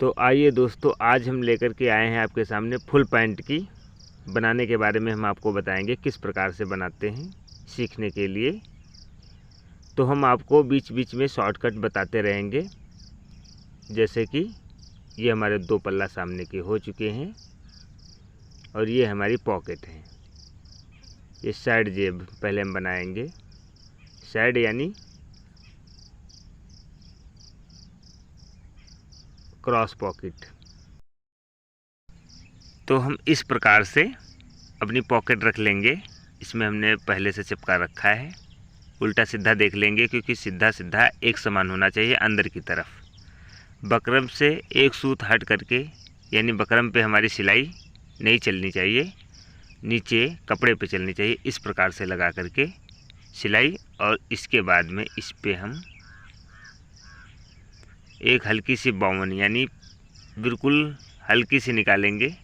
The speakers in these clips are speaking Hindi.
तो आइए दोस्तों, आज हम लेकर के आए हैं आपके सामने फुल पैंट की बनाने के बारे में। हम आपको बताएंगे किस प्रकार से बनाते हैं सीखने के लिए। तो हम आपको बीच बीच में शॉर्टकट बताते रहेंगे। जैसे कि ये हमारे 2 पल्ला सामने के हो चुके हैं और ये हमारी पॉकेट है। ये साइड जेब पहले हम बनाएंगे। साइड यानी क्रॉस पॉकेट। तो हम इस प्रकार से अपनी पॉकेट रख लेंगे। इसमें हमने पहले से चिपका रखा है। उल्टा सीधा देख लेंगे, क्योंकि सीधा सीधा एक समान होना चाहिए अंदर की तरफ। बकरम से एक सूत हट करके, यानी बकरम पे हमारी सिलाई नहीं चलनी चाहिए, नीचे कपड़े पे चलनी चाहिए। इस प्रकार से लगा करके सिलाई, और इसके बाद में इस पे हम एक हल्की सी बाउन, यानी बिल्कुल हल्की सी निकालेंगे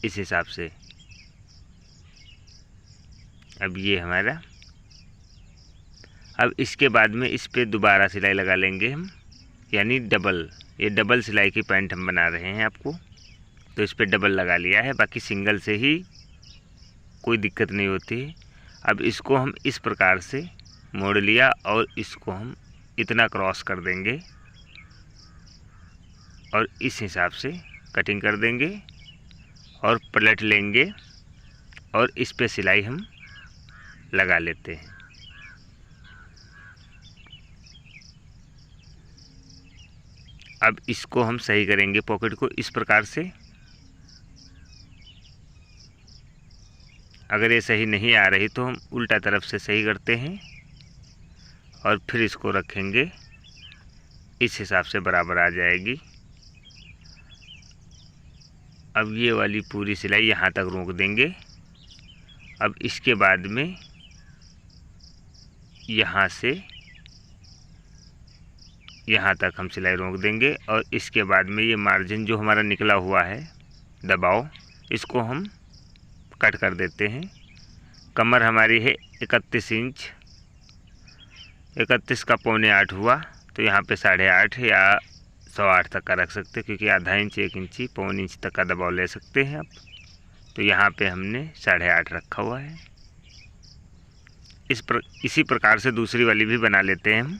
इस हिसाब से। अब ये हमारा, अब इसके बाद में इस पे दोबारा सिलाई लगा लेंगे हम, यानी डबल। ये डबल सिलाई की पैंट हम बना रहे हैं आपको, तो इस पे डबल लगा लिया है। बाकी सिंगल से ही कोई दिक्कत नहीं होती है। अब इसको हम इस प्रकार से मोड़ लिया और इसको हम इतना क्रॉस कर देंगे और इस हिसाब से कटिंग कर देंगे और पलट लेंगे और इस पे सिलाई हम लगा लेते हैं। अब इसको हम सही करेंगे पॉकेट को इस प्रकार से। अगर ये सही नहीं आ रही तो हम उल्टा तरफ से सही करते हैं और फिर इसको रखेंगे, इस हिसाब से बराबर आ जाएगी। अब ये वाली पूरी सिलाई यहाँ तक रोक देंगे। अब इसके बाद में यहाँ से यहाँ तक हम सिलाई रोक देंगे और इसके बाद में ये मार्जिन जो हमारा निकला हुआ है दबाव, इसको हम कट कर देते हैं। कमर हमारी है 31 इंच, 31 का 7.25 हुआ, तो यहाँ पे 8.5 या 8.25 तक का रख सकते हैं, क्योंकि आधा इंच 1 इंची 1.25 इंच तक का दबाव ले सकते हैं आप। तो यहाँ पे हमने 8.5 रखा हुआ है। इसी प्रकार से दूसरी वाली भी बना लेते हैं हम।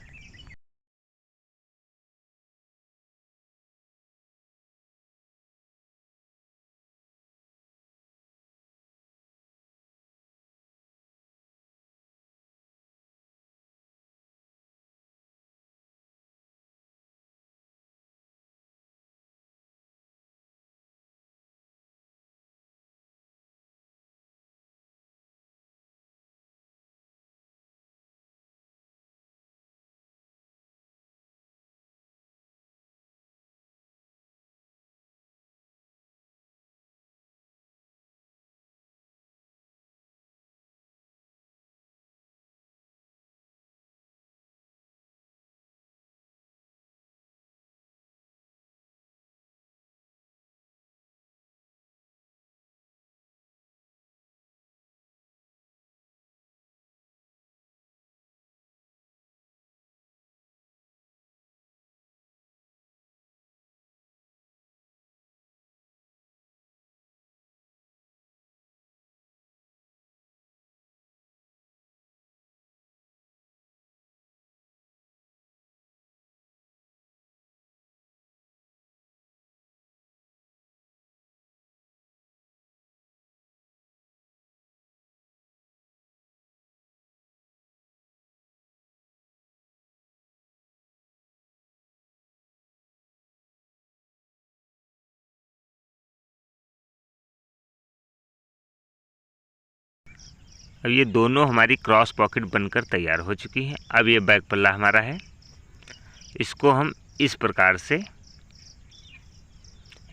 अब ये दोनों हमारी क्रॉस पॉकेट बनकर तैयार हो चुकी हैं। अब ये बैक पल्ला हमारा है, इसको हम इस प्रकार से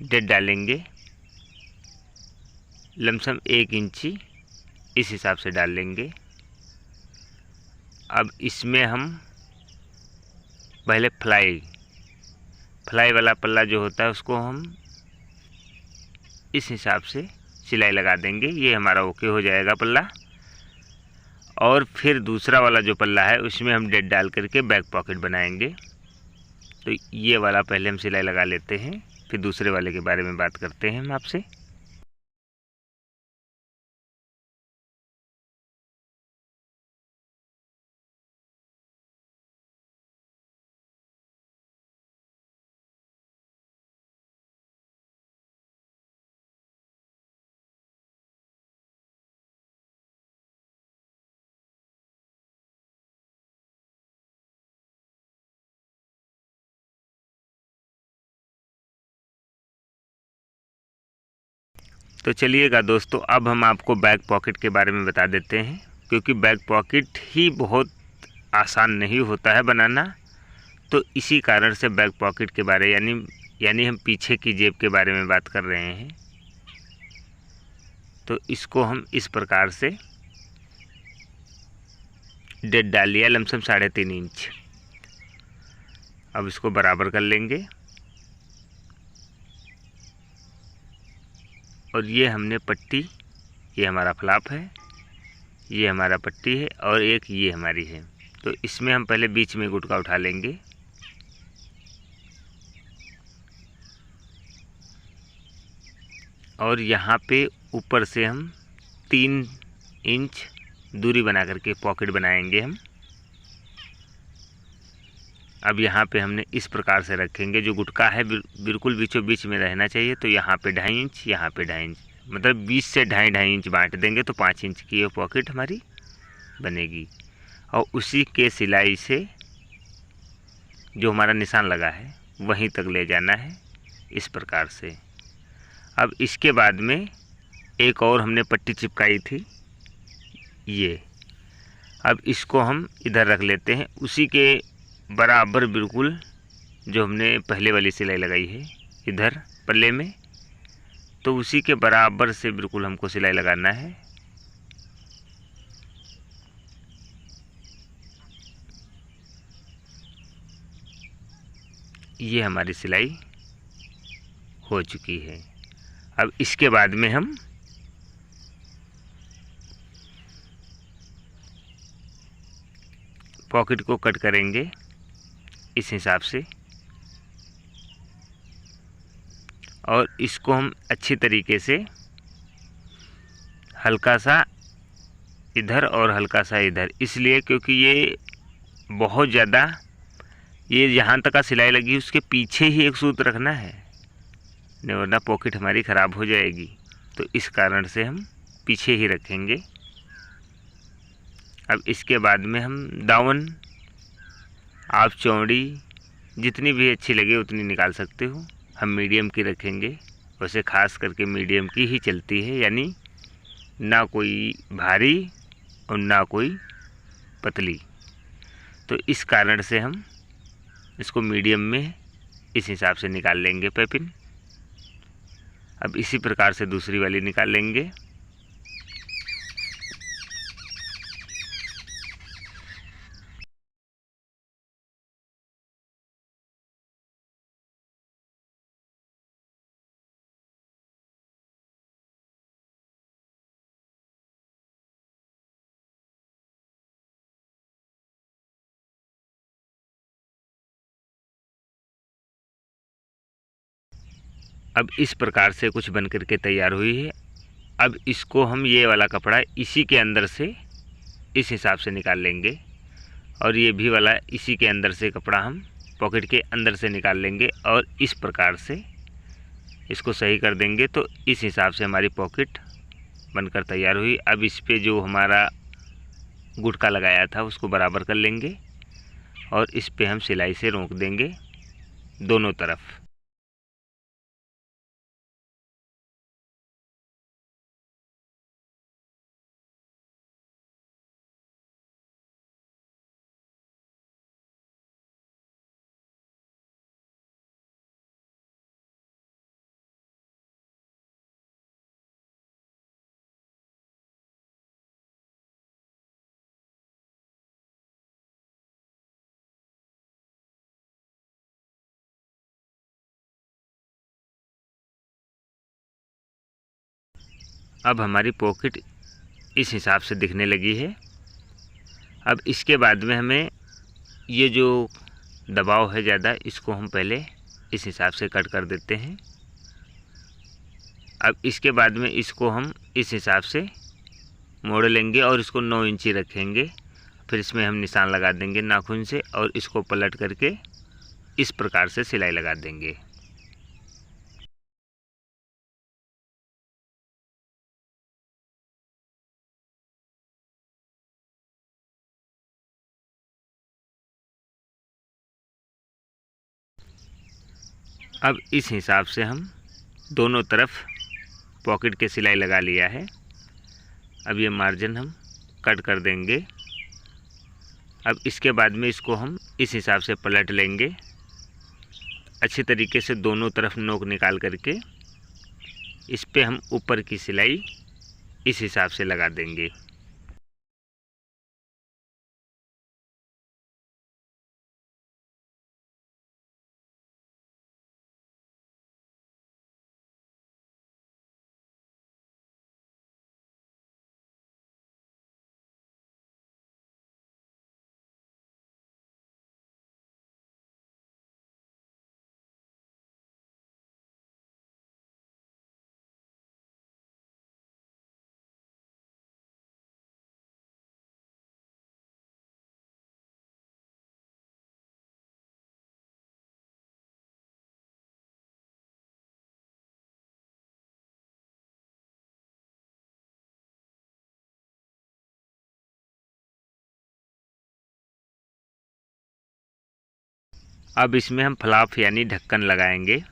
डेट डालेंगे, लमसम 1 इंची इस हिसाब से डाल लेंगे। अब इसमें हम पहले फ्लाई वाला पल्ला जो होता है उसको हम इस हिसाब से सिलाई लगा देंगे। ये हमारा ओके हो जाएगा पल्ला। और फिर दूसरा वाला जो पल्ला है उसमें हम डेट डाल करके बैक पॉकेट बनाएंगे। तो ये वाला पहले हम सिलाई लगा लेते हैं, फिर दूसरे वाले के बारे में बात करते हैं हम आपसे। तो चलिएगा दोस्तों, अब हम आपको बैक पॉकेट के बारे में बता देते हैं, क्योंकि बैक पॉकेट ही बहुत आसान नहीं होता है बनाना। तो इसी कारण से बैक पॉकेट के बारे यानी हम पीछे की जेब के बारे में बात कर रहे हैं। तो इसको हम इस प्रकार से डेड डाल लिया, लमसम 3.5 इंच। अब इसको बराबर कर लेंगे और ये हमने पट्टी, ये हमारा फ्लाप है, ये हमारा पट्टी है और एक ये हमारी है। तो इसमें हम पहले बीच में गुटका उठा लेंगे और यहाँ पे ऊपर से हम 3 इंच दूरी बना करके पॉकेट बनाएंगे हम। अब यहाँ पे हमने इस प्रकार से रखेंगे, जो गुटका है बिल्कुल बीचों बीच में रहना चाहिए। तो यहाँ पे 2.5 इंच, यहाँ पे 2.5 इंच, मतलब 20 से 2.5 इंच बांट देंगे तो 5 इंच की ये पॉकेट हमारी बनेगी। और उसी के सिलाई से जो हमारा निशान लगा है वहीं तक ले जाना है, इस प्रकार से। अब इसके बाद में एक और हमने पट्टी चिपकाई थी ये, अब इसको हम इधर रख लेते हैं, उसी के बराबर बिल्कुल जो हमने पहले वाली सिलाई लगाई है इधर पल्ले में, तो उसी के बराबर से बिल्कुल हमको सिलाई लगाना है। ये हमारी सिलाई हो चुकी है। अब इसके बाद में हम पॉकेट को कट करेंगे इस हिसाब से और इसको हम अच्छी तरीके से हल्का सा इधर और हल्का सा इधर, इसलिए क्योंकि ये बहुत ज़्यादा, ये यहाँ तक का सिलाई लगी उसके पीछे ही एक सूत रखना है, नहीं वरना पॉकेट हमारी ख़राब हो जाएगी। तो इस कारण से हम पीछे ही रखेंगे। अब इसके बाद में हम दामन, आप चौड़ी जितनी भी अच्छी लगे उतनी निकाल सकते हो, हम मीडियम की रखेंगे। वैसे ख़ास करके मीडियम की ही चलती है, यानी ना कोई भारी और ना कोई पतली। तो इस कारण से हम इसको मीडियम में इस हिसाब से निकाल लेंगे पैपिन। अब इसी प्रकार से दूसरी वाली निकाल लेंगे। अब इस प्रकार से कुछ बन करके तैयार हुई है। अब इसको हम ये वाला कपड़ा इसी के अंदर से इस हिसाब से निकाल लेंगे और ये भी वाला इसी के अंदर से कपड़ा हम पॉकेट के अंदर से निकाल लेंगे और इस प्रकार से इसको सही कर देंगे। तो इस हिसाब से हमारी पॉकेट बनकर तैयार हुई। अब इस पे जो हमारा गुटका लगाया था उसको बराबर कर लेंगे और इस पे हम सिलाई से रोक देंगे दोनों तरफ। अब हमारी पॉकेट इस हिसाब से दिखने लगी है। अब इसके बाद में हमें ये जो दबाव है ज़्यादा, इसको हम पहले इस हिसाब से कट कर देते हैं। अब इसके बाद में इसको हम इस हिसाब से मोड़ लेंगे और इसको 9 इंची रखेंगे। फिर इसमें हम निशान लगा देंगे नाखून से और इसको पलट करके इस प्रकार से सिलाई लगा देंगे। अब इस हिसाब से हम दोनों तरफ पॉकेट के सिलाई लगा लिया है। अब ये मार्जिन हम कट कर देंगे। अब इसके बाद में इसको हम इस हिसाब से पलट लेंगे, अच्छी तरीके से दोनों तरफ नोक निकाल करके इस पे हम ऊपर की सिलाई इस हिसाब से लगा देंगे। अब इसमें हम फ्लाप यानी ढक्कन लगाएंगे।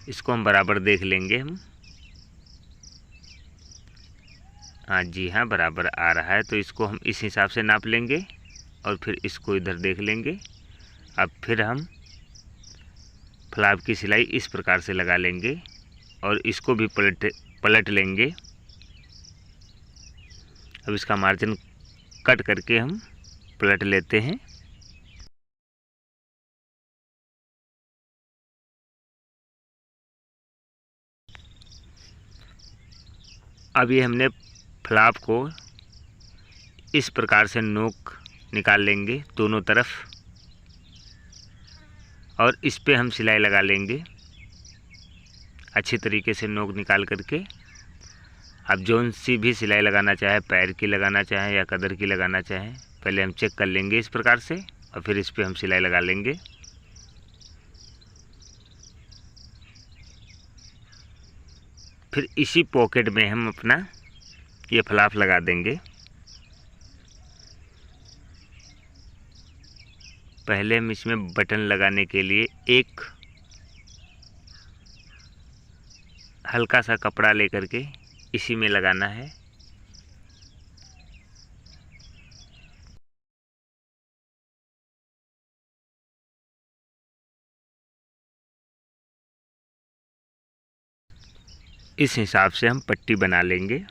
इसको हम बराबर देख लेंगे हम। हाँ जी हाँ, बराबर आ रहा है, तो इसको हम इस हिसाब से नाप लेंगे और फिर इसको इधर देख लेंगे। अब फिर हम फ्लाप की सिलाई इस प्रकार से लगा लेंगे और इसको भी पलट लेंगे। अब इसका मार्जिन कट करके हम पलट लेते हैं। अब ये हमने फ्लाप को इस प्रकार से नोक निकाल लेंगे दोनों तरफ और इस पे हम सिलाई लगा लेंगे अच्छी तरीके से नोक निकाल करके। अब जौन सी भी सिलाई लगाना चाहे, पैर की लगाना चाहे या कदर की लगाना चाहे, पहले हम चेक कर लेंगे इस प्रकार से और फिर इस पे हम सिलाई लगा लेंगे। फिर इसी पॉकेट में हम अपना ये फ्लाप लगा देंगे। पहले हम इसमें बटन लगाने के लिए एक हल्का सा कपड़ा लेकर के इसी में लगाना है। इस हिसाब से हम पट्टी बना लेंगे।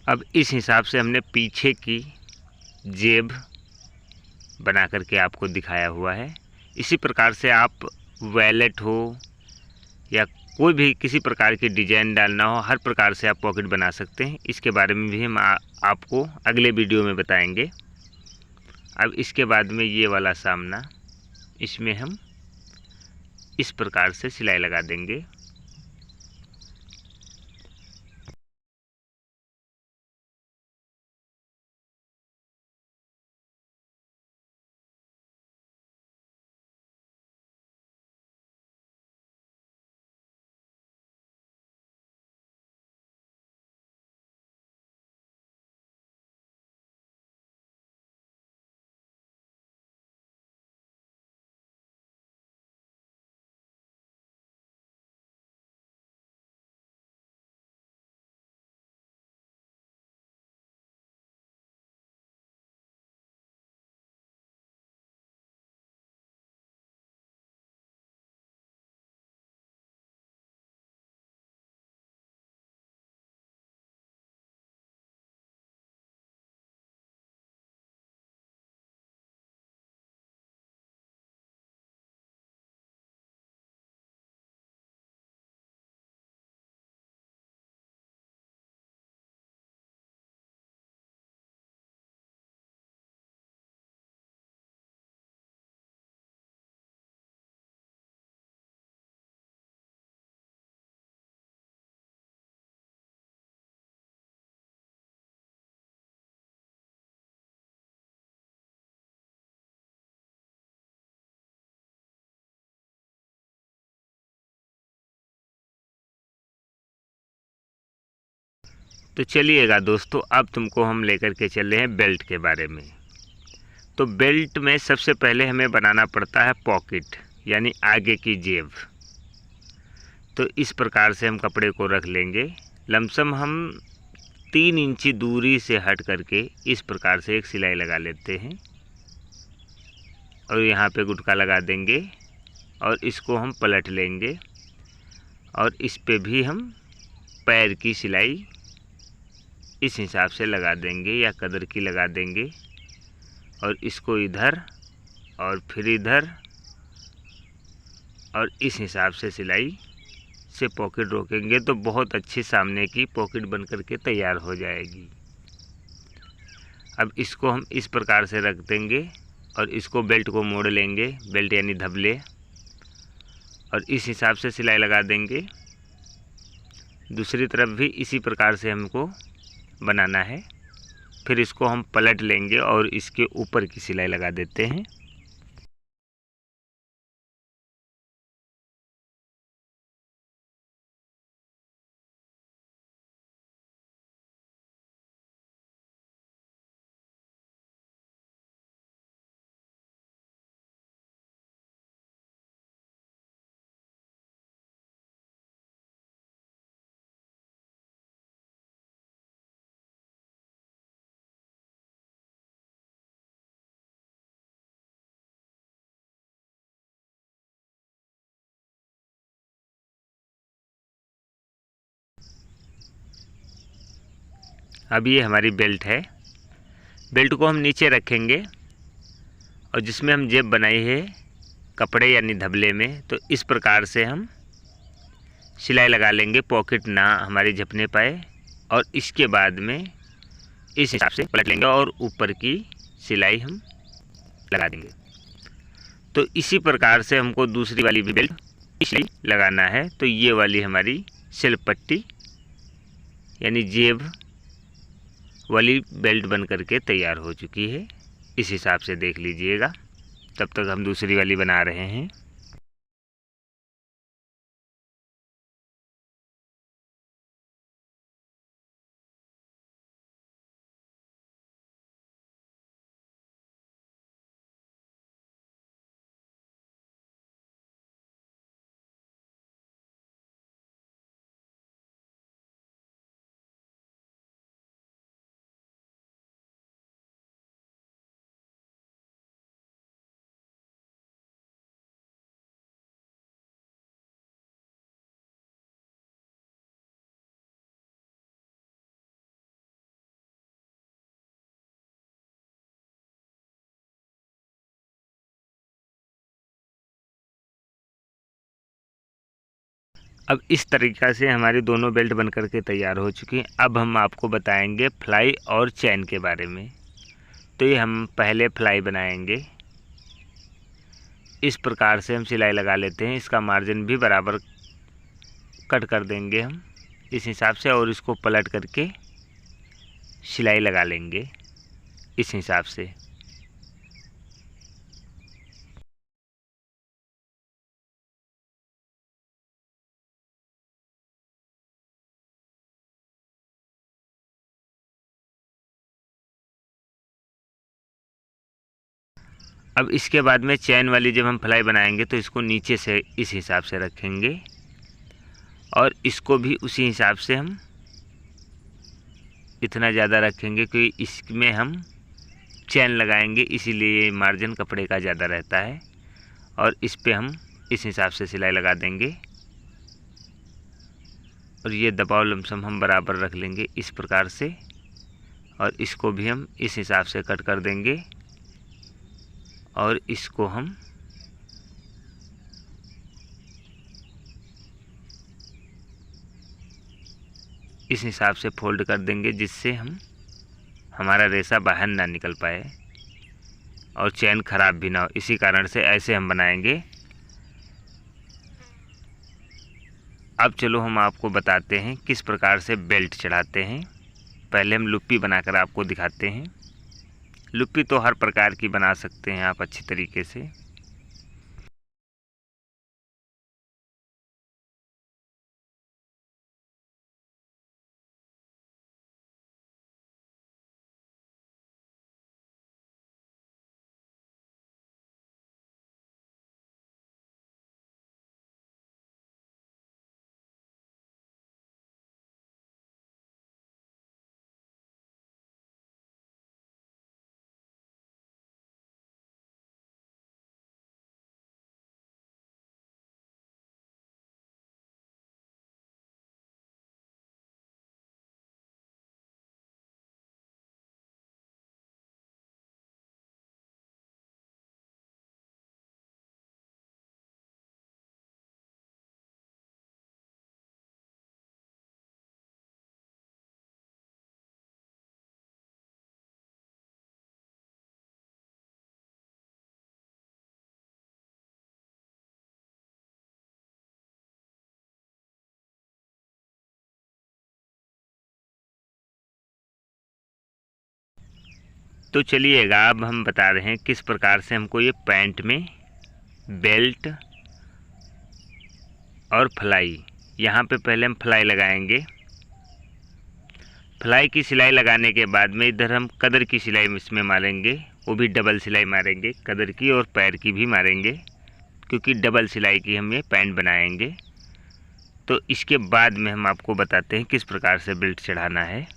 अब इस हिसाब से हमने पीछे की जेब बना करके आपको दिखाया हुआ है। इसी प्रकार से आप वैलेट हो या कोई भी किसी प्रकार की डिजाइन डालना हो, हर प्रकार से आप पॉकेट बना सकते हैं। इसके बारे में भी हम आपको अगले वीडियो में बताएंगे। अब इसके बाद में ये वाला सामना, इसमें हम इस प्रकार से सिलाई लगा देंगे। तो चलिएगा दोस्तों, अब तुमको हम लेकर के चल रहे हैं बेल्ट के बारे में। तो बेल्ट में सबसे पहले हमें बनाना पड़ता है पॉकेट, यानी आगे की जेब। तो इस प्रकार से हम कपड़े को रख लेंगे। लमसम हम 3 इंची दूरी से हट करके इस प्रकार से एक सिलाई लगा लेते हैं और यहाँ पे गुटका लगा देंगे और इसको हम पलट लेंगे और इस पे भी हम पैर की सिलाई इस हिसाब से लगा देंगे या कदर की लगा देंगे और इसको इधर और फिर इधर और इस हिसाब से सिलाई से पॉकेट रोकेंगे तो बहुत अच्छी सामने की पॉकेट बन करके तैयार हो जाएगी। अब इसको हम इस प्रकार से रख देंगे और इसको बेल्ट को मोड़ लेंगे, बेल्ट यानी धबले, और इस हिसाब से सिलाई लगा देंगे। दूसरी तरफ भी इसी प्रकार से हमको बनाना है। फिर इसको हम पलट लेंगे और इसके ऊपर की सिलाई लगा देते हैं। अब ये हमारी बेल्ट है। बेल्ट को हम नीचे रखेंगे और जिसमें हम जेब बनाई है कपड़े यानी धबले में, तो इस प्रकार से हम सिलाई लगा लेंगे, पॉकेट ना हमारी झपने पाए। और इसके बाद में इस हिसाब से पलट लेंगे और ऊपर की सिलाई हम लगा देंगे। तो इसी प्रकार से हमको दूसरी वाली भी बेल्ट सिलाई लगाना है। तो ये वाली हमारी सिल पट्टी यानी जेब वाली बेल्ट बन करके तैयार हो चुकी है। इस हिसाब से देख लीजिएगा। तब तक हम दूसरी वाली बना रहे हैं। अब इस तरीक़ा से हमारी दोनों बेल्ट बन कर के तैयार हो चुकी हैं। अब हम आपको बताएंगे फ्लाई और चैन के बारे में। तो ये हम पहले फ्लाई बनाएंगे। इस प्रकार से हम सिलाई लगा लेते हैं। इसका मार्जिन भी बराबर कट कर देंगे हम इस हिसाब से, और इसको पलट करके सिलाई लगा लेंगे इस हिसाब से। अब इसके बाद में चैन वाली जब हम फ्लाई बनाएंगे तो इसको नीचे से इस हिसाब से रखेंगे, और इसको भी उसी हिसाब से हम इतना ज़्यादा रखेंगे क्योंकि इसमें हम चैन लगाएंगे, इसीलिए मार्जिन कपड़े का ज़्यादा रहता है। और इस पे हम इस हिसाब से सिलाई लगा देंगे, और ये दबाव लमसम हम बराबर रख लेंगे इस प्रकार से, और इसको भी हम इस हिसाब से कट कर देंगे, और इसको हम इस हिसाब से फोल्ड कर देंगे जिससे हमारा रेशा बाहर ना निकल पाए और चैन ख़राब भी ना हो। इसी कारण से ऐसे हम बनाएंगे। अब चलो हम आपको बताते हैं किस प्रकार से बेल्ट चढ़ाते हैं। पहले हम लुप्पी बनाकर आपको दिखाते हैं। लुप्पी तो हर प्रकार की बना सकते हैं आप अच्छी तरीके से। तो चलिएगा अब हम बता रहे हैं किस प्रकार से हमको ये पैंट में बेल्ट और फ्लाई, यहाँ पे पहले हम फ्लाई लगाएंगे। फ्लाई की सिलाई लगाने के बाद में इधर हम कदर की सिलाई इसमें मारेंगे, वो भी डबल सिलाई मारेंगे, कदर की और पैर की भी मारेंगे, क्योंकि डबल सिलाई की हम ये पैंट बनाएंगे। तो इसके बाद में हम आपको बताते हैं किस प्रकार से बेल्ट चढ़ाना है।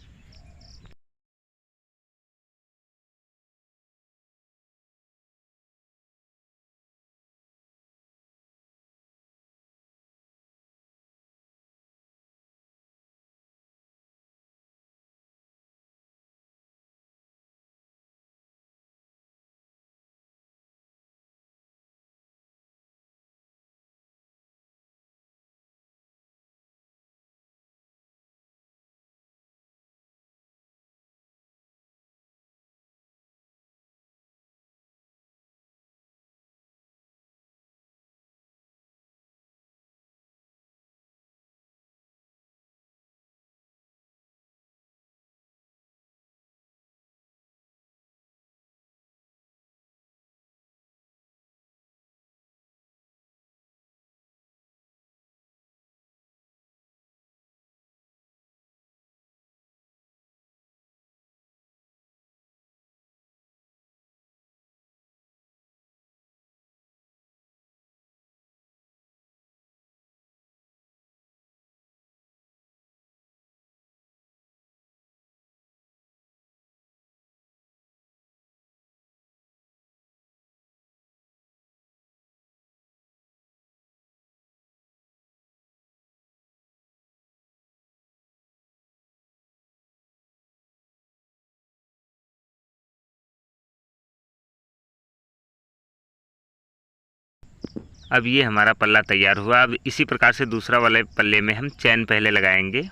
अब ये हमारा पल्ला तैयार हुआ। अब इसी प्रकार से दूसरा वाले पल्ले में हम चैन पहले लगाएंगे,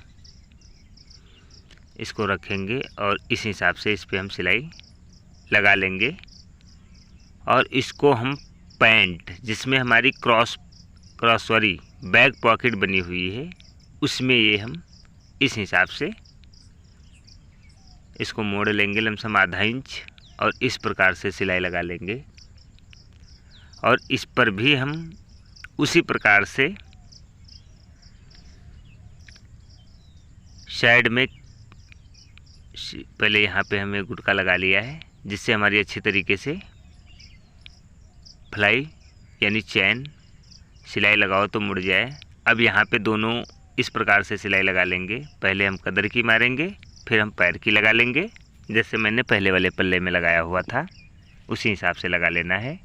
इसको रखेंगे और इस हिसाब से इस पे हम सिलाई लगा लेंगे। और इसको हम पैंट जिसमें हमारी क्रॉस सॉरी बैक पॉकेट बनी हुई है, उसमें ये हम इस हिसाब से इसको मोड़ लेंगे लमसम आधा इंच और इस प्रकार से सिलाई लगा लेंगे। और इस पर भी हम उसी प्रकार से साइड में पहले यहाँ पे हमें गुटका लगा लिया है, जिससे हमारी अच्छी तरीके से फ्लाई यानी चैन सिलाई लगाओ तो मुड़ जाए। अब यहाँ पे दोनों इस प्रकार से सिलाई लगा लेंगे। पहले हम कदर की मारेंगे, फिर हम पैर की लगा लेंगे, जैसे मैंने पहले वाले पल्ले में लगाया हुआ था उसी हिसाब से लगा लेना है।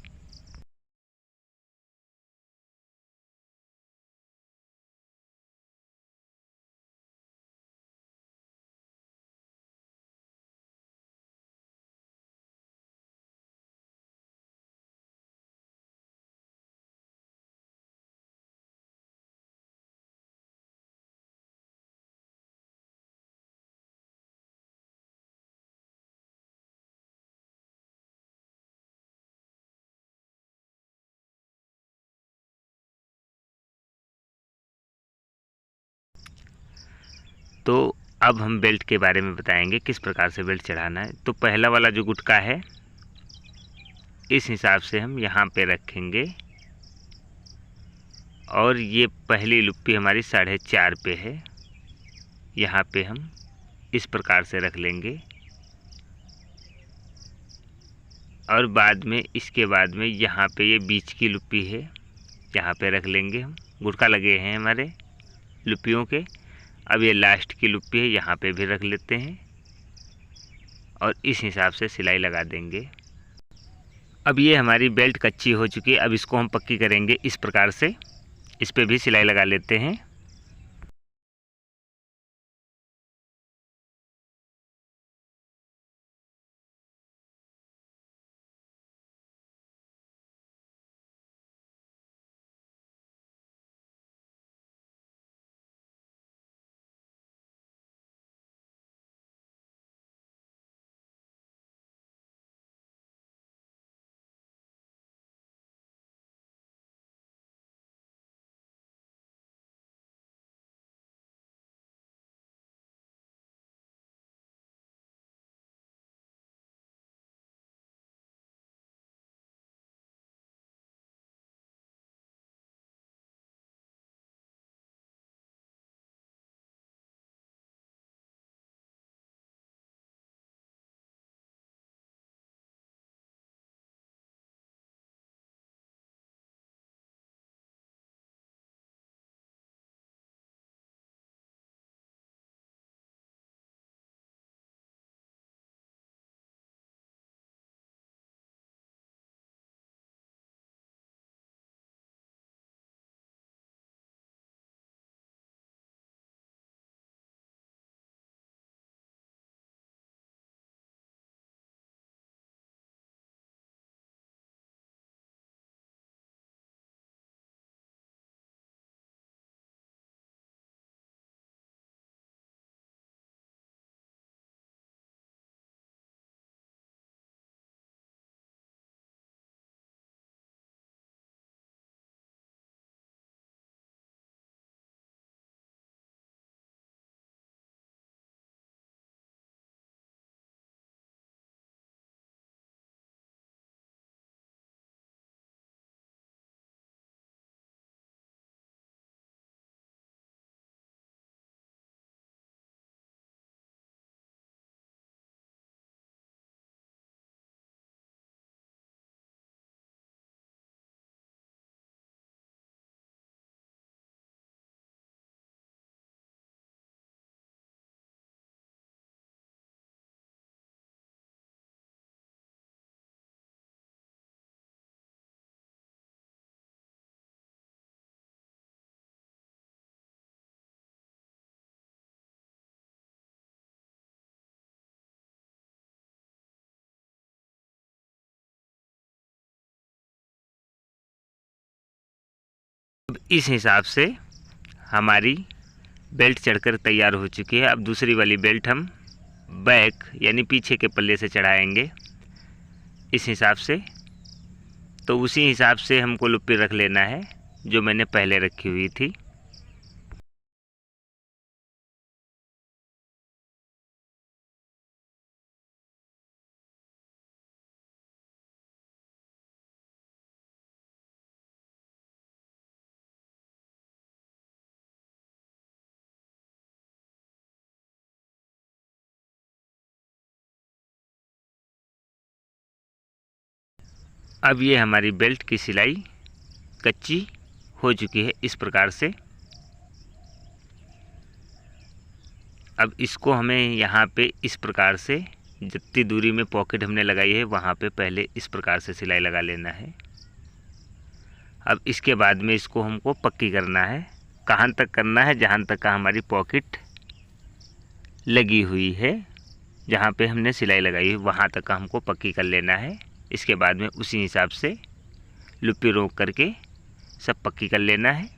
तो अब हम बेल्ट के बारे में बताएंगे किस प्रकार से बेल्ट चढ़ाना है। तो पहला वाला जो गुटका है इस हिसाब से हम यहाँ पे रखेंगे और ये पहली लुप्पी हमारी 4.5 पे है, यहाँ पे हम इस प्रकार से रख लेंगे। और बाद में इसके बाद में यहाँ पे ये बीच की लुप्पी है, यहाँ पे रख लेंगे। हम गुटका लगे हैं हमारे लुप्पियों के। अब ये लास्ट की लुप्पी है, यहाँ पे भी रख लेते हैं और इस हिसाब से सिलाई लगा देंगे। अब ये हमारी बेल्ट कच्ची हो चुकी है। अब इसको हम पक्की करेंगे इस प्रकार से, इस पे भी सिलाई लगा लेते हैं। अब इस हिसाब से हमारी बेल्ट चढ़कर तैयार हो चुकी है। अब दूसरी वाली बेल्ट हम बैक यानी पीछे के पल्ले से चढ़ाएंगे इस हिसाब से। तो उसी हिसाब से हमको लुप्पी रख लेना है जो मैंने पहले रखी हुई थी। अब ये हमारी बेल्ट की सिलाई कच्ची हो चुकी है इस प्रकार से। अब इसको हमें यहाँ पे इस प्रकार से जितनी दूरी में पॉकेट हमने लगाई है वहाँ पे पहले इस प्रकार से सिलाई लगा लेना है। अब इसके बाद में इसको हमको पक्की करना है। कहाँ तक करना है? जहाँ तक का हमारी पॉकेट लगी हुई है, जहाँ पे हमने सिलाई लगाई है वहाँ तक का हमको पक्की कर लेना है। इसके बाद में उसी हिसाब से लुप्पी रोक करके सब पक्की कर लेना है।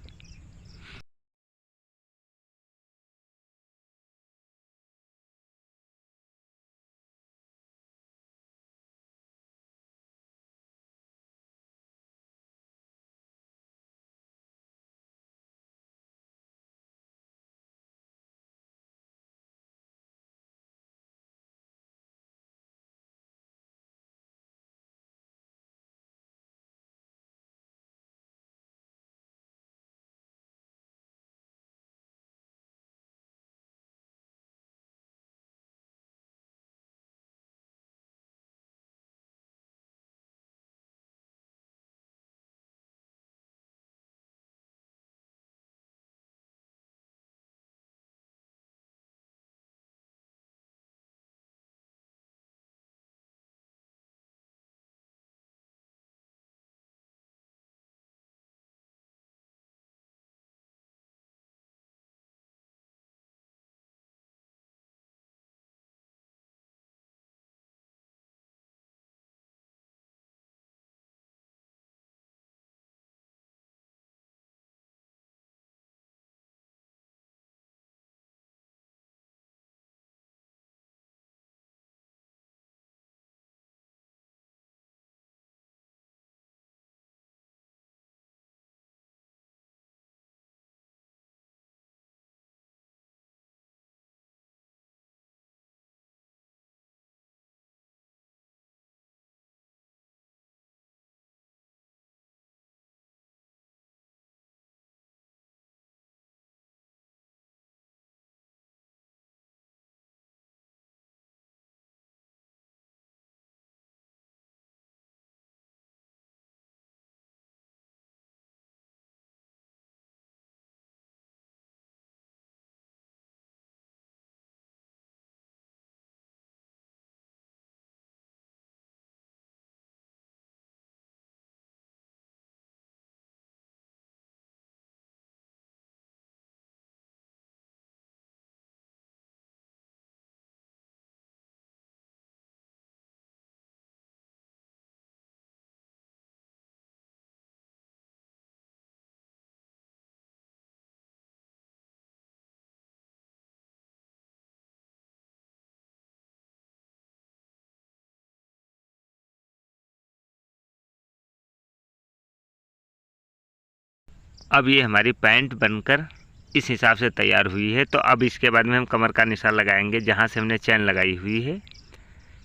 अब ये हमारी पैंट बनकर इस हिसाब से तैयार हुई है। तो अब इसके बाद में हम कमर का निशान लगाएंगे जहाँ से हमने चैन लगाई हुई है।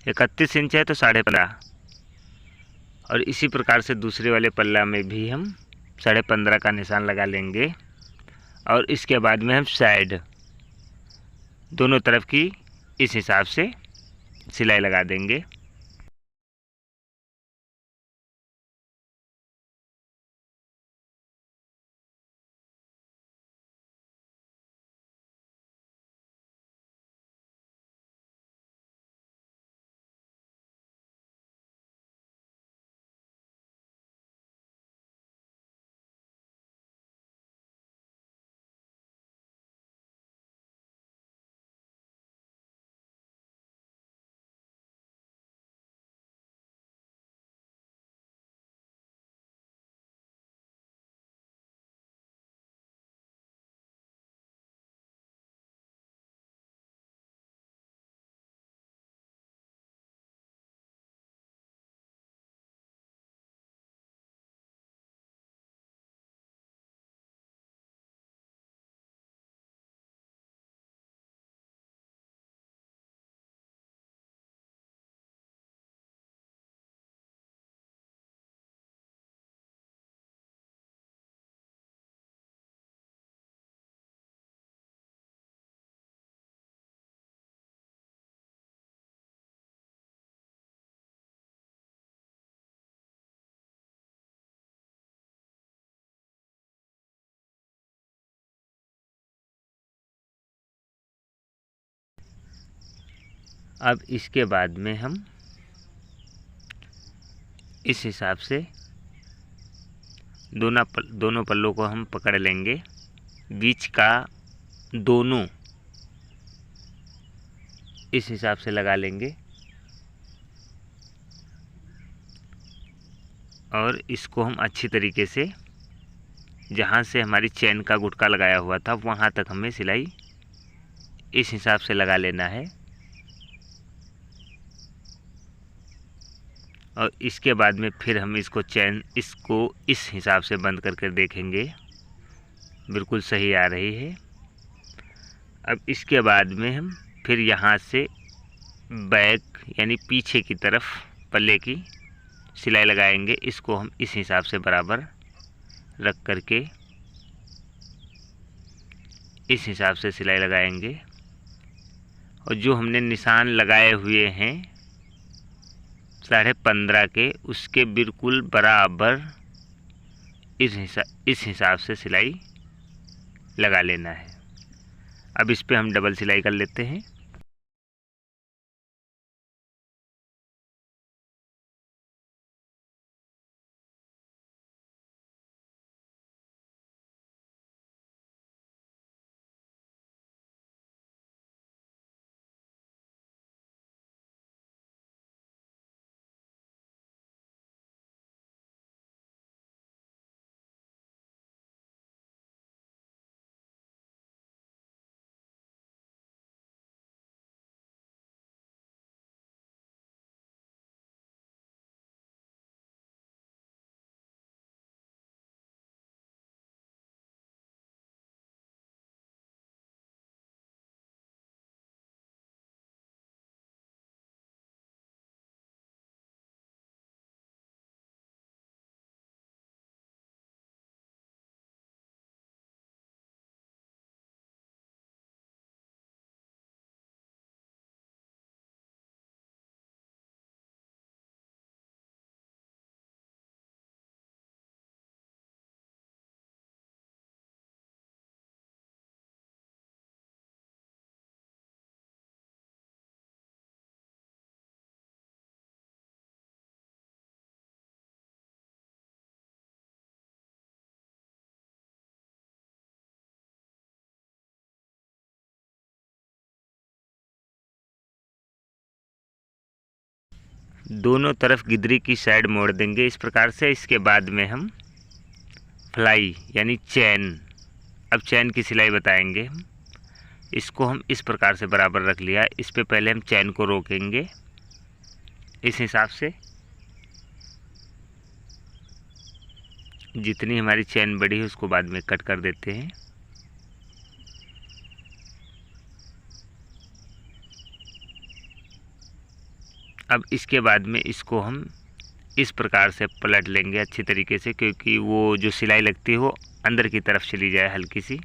31 इंच है तो 15.5, और इसी प्रकार से दूसरे वाले पल्ला में भी हम 15.5 का निशान लगा लेंगे। और इसके बाद में हम साइड दोनों तरफ की इस हिसाब से सिलाई लगा देंगे। अब इसके बाद में हम इस हिसाब से दोनों पल्लों को हम पकड़ लेंगे, बीच का दोनों इस हिसाब से लगा लेंगे और इसको हम अच्छी तरीके से जहाँ से हमारी चैन का गुटका लगाया हुआ था वहाँ तक हमें सिलाई इस हिसाब से लगा लेना है। और इसके बाद में फिर हम इसको इस हिसाब से बंद करके देखेंगे, बिल्कुल सही आ रही है। अब इसके बाद में हम फिर यहाँ से बैक यानी पीछे की तरफ पल्ले की सिलाई लगाएंगे। इसको हम इस हिसाब से बराबर रख करके इस हिसाब से सिलाई लगाएंगे और जो हमने निशान लगाए हुए हैं 15.5 के, उसके बिल्कुल बराबर इस हिसाब से सिलाई लगा लेना है। अब इस पे हम डबल सिलाई कर लेते हैं। दोनों तरफ गिदरी की साइड मोड़ देंगे इस प्रकार से। इसके बाद में हम फ्लाई यानी चैन, अब चैन की सिलाई बताएंगे हम। इसको हम इस प्रकार से बराबर रख लिया। इस पे पहले हम चैन को रोकेंगे इस हिसाब से। जितनी हमारी चैन बड़ी है उसको बाद में कट कर देते हैं। अब इसके बाद में इसको हम इस प्रकार से पलट लेंगे अच्छी तरीके से, क्योंकि वो जो सिलाई लगती है वो अंदर की तरफ चली जाए हल्की सी,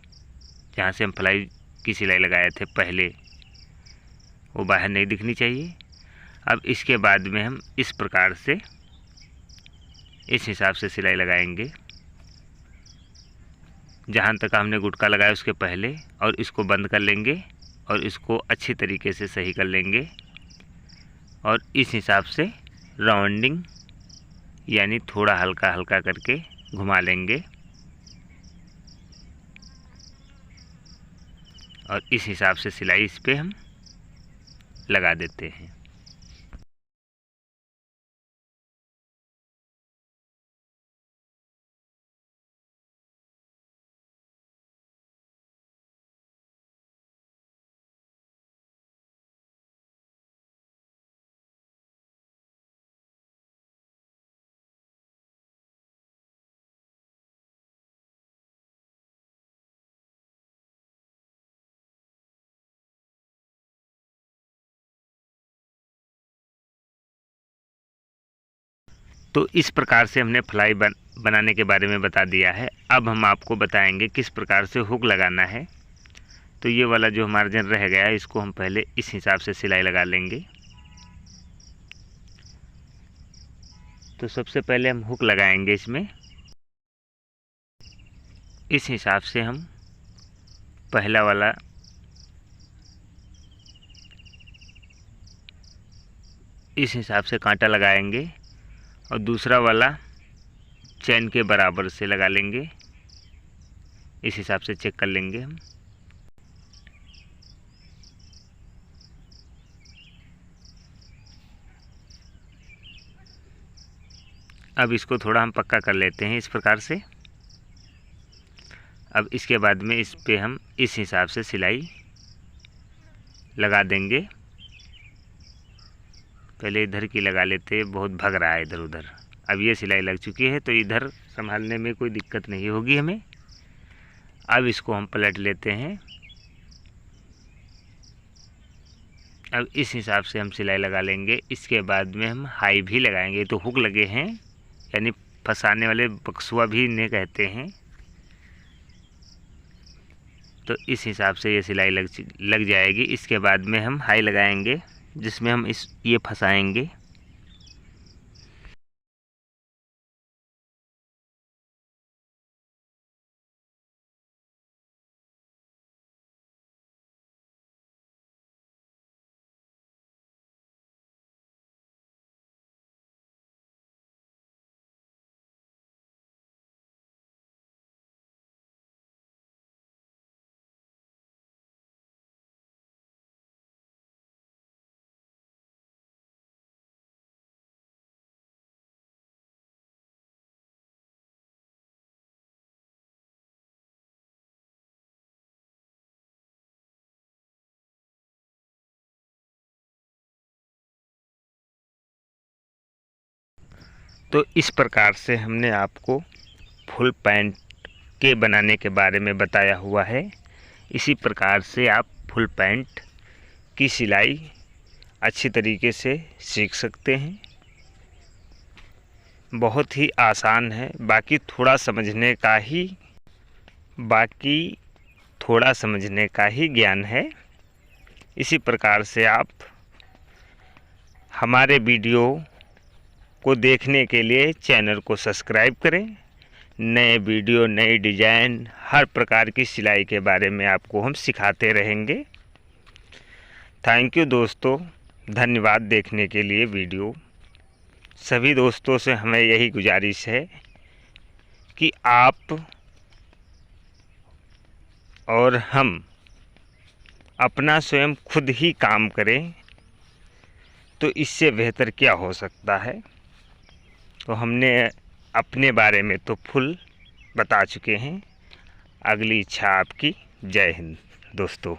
जहाँ से हम फ्लाई की सिलाई लगाए थे पहले, वो बाहर नहीं दिखनी चाहिए। अब इसके बाद में हम इस प्रकार से इस हिसाब से सिलाई लगाएंगे जहाँ तक हमने गुटका लगाया उसके पहले, और इसको बंद कर लेंगे और इसको अच्छी तरीके से सही कर लेंगे और इस हिसाब से राउंडिंग यानी थोड़ा हल्का हल्का करके घुमा लेंगे और इस हिसाब से सिलाई इस पे हम लगा देते हैं। तो इस प्रकार से हमने फ्लाई बनाने के बारे में बता दिया है। अब हम आपको बताएंगे किस प्रकार से हुक लगाना है। तो ये वाला जो मार्जिन रह गया है इसको हम पहले इस हिसाब से सिलाई लगा लेंगे। तो सबसे पहले हम हुक लगाएंगे इसमें। इस हिसाब से हम पहला वाला इस हिसाब से कांटा लगाएंगे और दूसरा वाला चैन के बराबर से लगा लेंगे। इस हिसाब से चेक कर लेंगे हम। अब इसको थोड़ा हम पक्का कर लेते हैं इस प्रकार से। अब इसके बाद में इस पे हम इस हिसाब से सिलाई लगा देंगे। पहले इधर की लगा लेते, बहुत भग रहा है इधर उधर। अब ये सिलाई लग चुकी है तो इधर संभालने में कोई दिक्कत नहीं होगी हमें। अब इसको हम पलट लेते हैं। अब इस हिसाब से हम सिलाई लगा लेंगे। इसके बाद में हम हाई भी लगाएंगे। तो हुक लगे हैं, यानी फंसाने वाले बक्सुआ भी इन्हें कहते हैं। तो इस हिसाब से ये सिलाई लग जाएगी। इसके बाद में हम हाई लगाएंगे, जिसमें हम ये फंसाएंगे। तो इस प्रकार से हमने आपको फुल पैंट के बनाने के बारे में बताया हुआ है। इसी प्रकार से आप फुल पैंट की सिलाई अच्छी तरीके से सीख सकते हैं। बहुत ही आसान है, बाकी थोड़ा समझने का ही ज्ञान है। इसी प्रकार से आप हमारे वीडियो को देखने के लिए चैनल को सब्सक्राइब करें। नए वीडियो, नई डिजाइन, हर प्रकार की सिलाई के बारे में आपको हम सिखाते रहेंगे। थैंक यू दोस्तों, धन्यवाद देखने के लिए वीडियो। सभी दोस्तों से हमें यही गुजारिश है कि आप और हम अपना स्वयं खुद ही काम करें, तो इससे बेहतर क्या हो सकता है। तो हमने अपने बारे में तो फुल बता चुके हैं। अगली इच्छा आपकी। जय हिंद दोस्तों।